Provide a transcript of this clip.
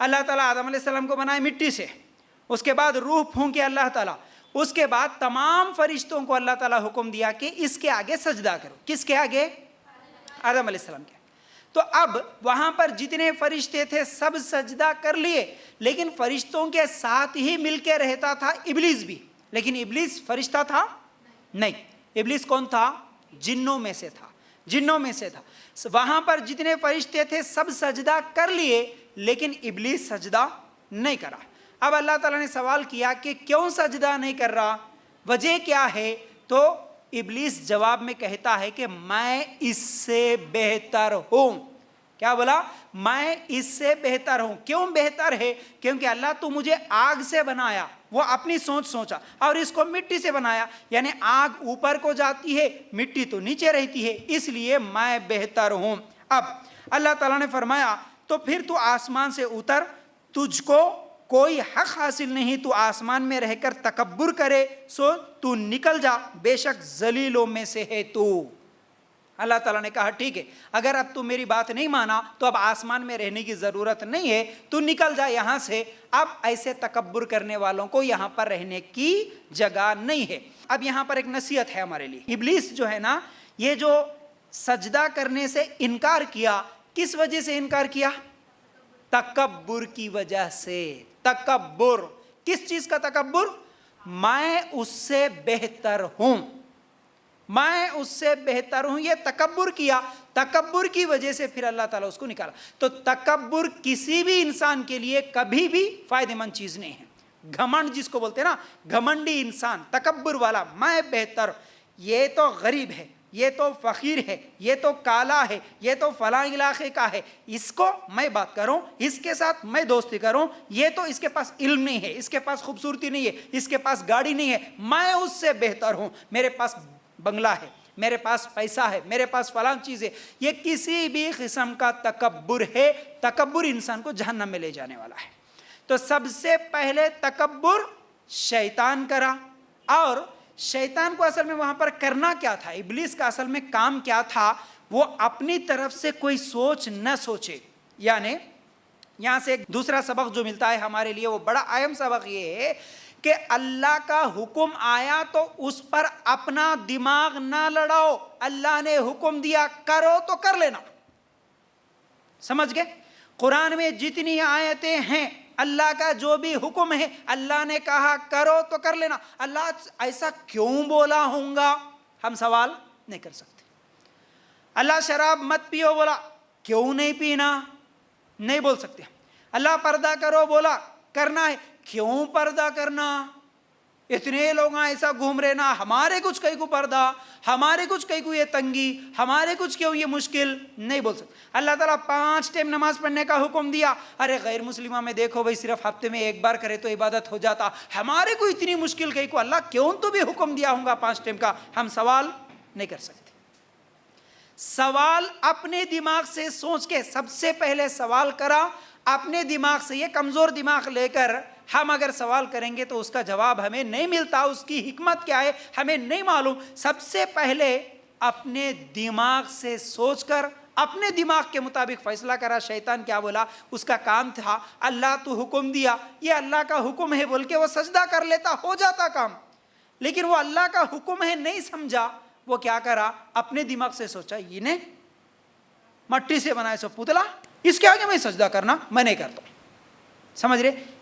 اللہ تعالیٰ آدم علیہ السلام کو بنائے مٹی سے، اس کے بعد روح پھونکے اللہ تعالیٰ، اس کے بعد تمام فرشتوں کو اللہ تعالیٰ حکم دیا کہ اس کے آگے سجدہ کرو. کس کے آگے؟ آدم علیہ السلام کے. تو اب وہاں پر جتنے فرشتے تھے سب سجدہ کر لیے، لیکن فرشتوں کے ساتھ ہی مل کے رہتا تھا ابلیس بھی. لیکن ابلیس فرشتہ تھا نہیں. ابلیس کون تھا؟ جنوں میں سے تھا. جنوں میں سے تھا. وہاں پر جتنے فرشتے تھے سب سجدہ کر لیے، لیکن ابلیس سجدہ نہیں کرا. اب اللہ تعالیٰ نے سوال کیا کہ کیوں سجدہ نہیں کر رہا، وجہ کیا ہے؟ تو ابلیس جواب میں کہتا ہے کہ میں اس سے بہتر ہوں. کیا بولا؟ میں اس سے بہتر ہوں. کیوں بہتر ہے؟ کیونکہ اللہ تو مجھے آگ سے بنایا، وہ اپنی سوچ سوچا، اور اس کو مٹی سے بنایا، یعنی آگ اوپر کو جاتی ہے، مٹی تو نیچے رہتی ہے، اس لیے میں بہتر ہوں. اب اللہ تعالیٰ نے فرمایا تو پھر تو آسمان سے اتر، تجھ کو کوئی حق حاصل نہیں تو آسمان میں رہ کر تکبر کرے، سو تو نکل جا، بے شک ذلیلوں میں سے ہے تو. اللہ تعالیٰ نے کہا ٹھیک ہے، اگر اب تو میری بات نہیں مانا تو اب آسمان میں رہنے کی ضرورت نہیں ہے، تو نکل جا یہاں سے. اب ایسے تکبر کرنے والوں کو یہاں پر رہنے کی جگہ نہیں ہے. اب یہاں پر ایک نصیحت ہے ہمارے لیے. ابلیس جو ہے نا، یہ جو سجدہ کرنے سے انکار کیا، کس وجہ سے انکار کیا؟ تکبر کی وجہ سے. تکبر، کس چیز کا تکبر؟ میں اس سے بہتر ہوں، میں اس سے بہتر ہوں، یہ تکبر کیا. تکبر کی وجہ سے پھر اللہ تعالیٰ اس کو نکالا. تو تکبر کسی بھی انسان کے لیے کبھی بھی فائدہ مند چیز نہیں ہے. گھمنڈ جس کو بولتے ہیں نا، گھمنڈی انسان، تکبر والا، میں بہتر، یہ تو غریب ہے، یہ تو فقیر ہے، یہ تو کالا ہے، یہ تو فلاں علاقے کا ہے، اس کو میں بات کروں، اس کے ساتھ میں دوستی کروں، یہ تو اس کے پاس علم نہیں ہے، اس کے پاس خوبصورتی نہیں ہے، اس کے پاس گاڑی نہیں ہے، میں اس سے بہتر ہوں، میرے پاس بنگلہ ہے، میرے پاس پیسہ ہے، میرے پاس فلاں چیز ہے. یہ کسی بھی قسم کا تکبر ہے. تکبر انسان کو جہنم میں لے جانے والا ہے. تو سب سے پہلے تکبر شیطان کرا. اور شیطان کو اصل میں وہاں پر کرنا کیا تھا؟ ابلیس کا اصل میں کام کیا تھا؟ وہ اپنی طرف سے کوئی سوچ نہ سوچے. یعنی یہاں سے ایک دوسرا سبق جو ملتا ہے ہمارے لیے، وہ بڑا اہم سبق یہ ہے کہ اللہ کا حکم آیا تو اس پر اپنا دماغ نہ لڑاؤ. اللہ نے حکم دیا کرو تو کر لینا. سمجھ گئے؟ قرآن میں جتنی آیتیں ہیں، اللہ کا جو بھی حکم ہے، اللہ نے کہا کرو تو کر لینا. اللہ ایسا کیوں بولا ہوں گا، ہم سوال نہیں کر سکتے. اللہ شراب مت پیو بولا، کیوں نہیں پینا، نہیں بول سکتے. اللہ پردہ کرو بولا، کرنا ہے، کیوں پردہ کرنا؟ اتنے لوگ ایسا گھوم رہے نا، ہمارے کچھ کئی کو پردہ، ہمارے کچھ کئی کو یہ تنگی، ہمارے کچھ کیوں یہ مشکل، نہیں بول سکتے. اللہ تعالیٰ 5 ٹائم نماز پڑھنے کا حکم دیا. ارے غیر مسلمہ میں دیکھو بھائی صرف ہفتے میں 1 بار کرے تو عبادت ہو جاتا، ہمارے کو اتنی مشکل کئی کو اللہ کیوں تو بھی حکم دیا ہوں گا 5 ٹائم کا، ہم سوال نہیں کر سکتے. سوال اپنے دماغ سے سوچ کے سب سے پہلے سوال کرا. اپنے دماغ سے، یہ کمزور دماغ لے کر ہم اگر سوال کریں گے تو اس کا جواب ہمیں نہیں ملتا، اس کی حکمت کیا ہے ہمیں نہیں معلوم. سب سے پہلے اپنے دماغ سے سوچ کر اپنے دماغ کے مطابق فیصلہ کرا. شیطان کیا بولا؟ اس کا کام تھا اللہ تو حکم دیا، یہ اللہ کا حکم ہے بول کے وہ سجدہ کر لیتا، ہو جاتا کام. لیکن وہ اللہ کا حکم ہے نہیں سمجھا. وہ کیا کرا؟ اپنے دماغ سے سوچا یہ نے مٹی سے بنائے سو پتلا، اس کے آگے میں سجدہ کرنا میں نہیں کرتا. سمجھ رہے؟